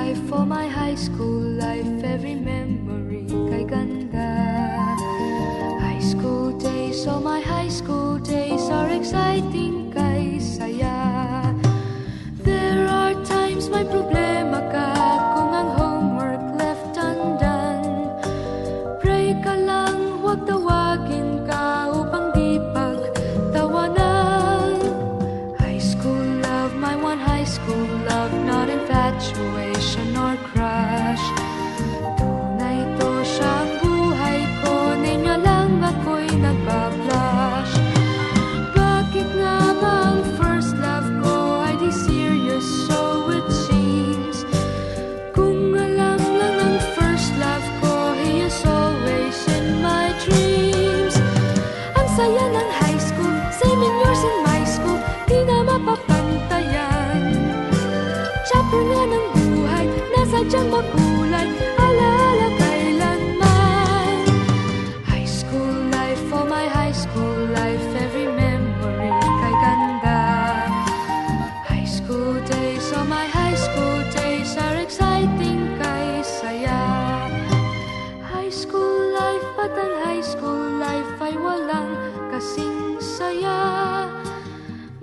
life, for my high school life, every memory kay ganda. High school days, oh my high school days are exciting kay saya. There are times may problema ka kung ang homework left undone. Pray ka lang, huwag tawagin ka upang di pagtawanan. High school love, my one high school love, not infatuation or crush. Tunay to siyang buhay ko, niya lang ako'y nagbablush. Bakit nga ba ang first love ko ay di serious, so it seems? Kung alam lang ang first love ko, he is always in my dreams. Ang saya ng high school, same in yours in my school, di na mapapantayan. Chapter nga ng buhay, nasadyang makulay, alaala kailanman. High school life, oh my high school life, every memory kay ganda. High school days, oh my high school days are exciting kay saya. High school life, at ang high school life ay walang kasing saya.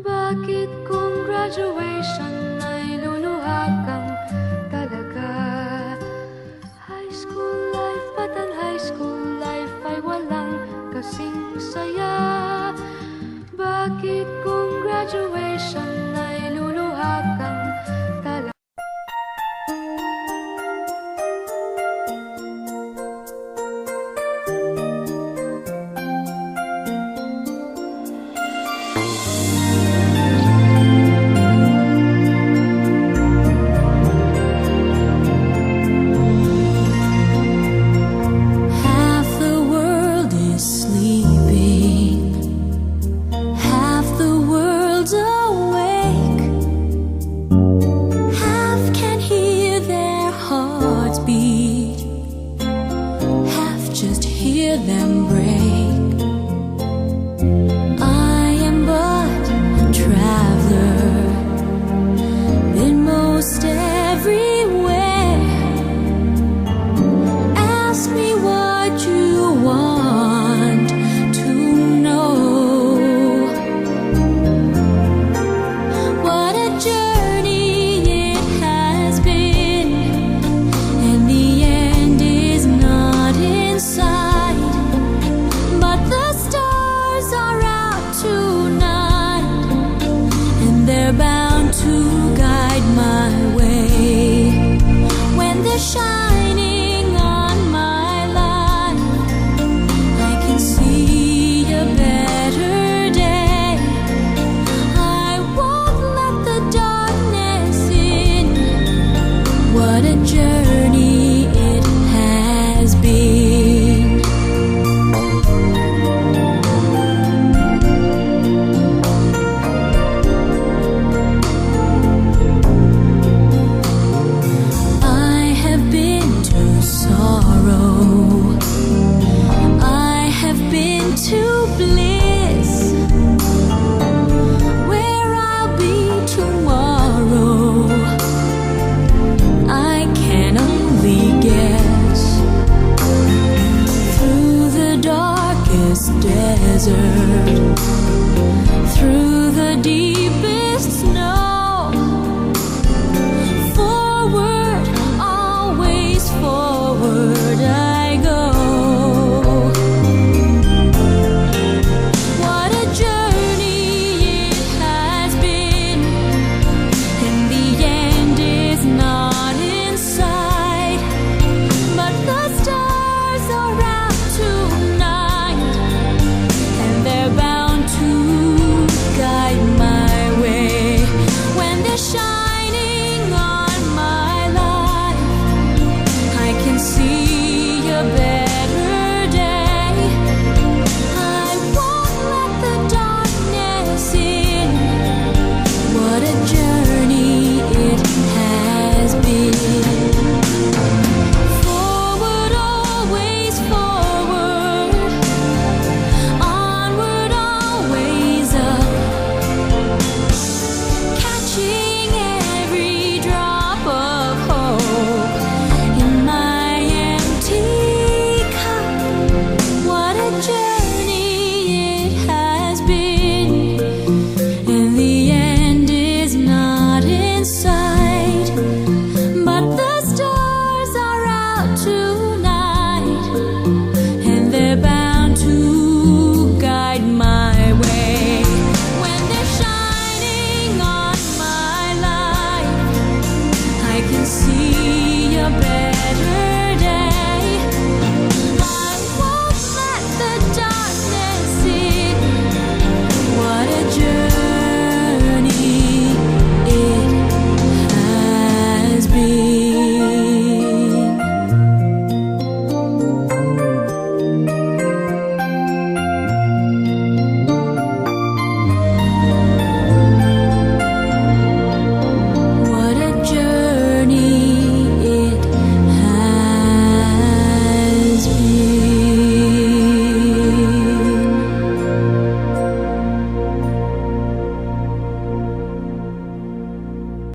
Bakit kung graduation ay luluha kang talaga? High school life, at ang high school life ay walang kasing saya. Bakit kung graduation ay luluha kang talaga? Half the world is sleeping, half the world's awake, half can hear their hearts beat, half just hear them break. I am but a traveler, been most everywhere. Ask me what you want to know. What a journey it has been, and the end is not in sight. But the stars are out tonight, and they're bound to guide my way. When they're shining on my life, I can see a better day. I won't let the darkness in. What a journey it has been. I have been to sorrow, I have been to bliss. Where I'll be tomorrow, I cannot see a better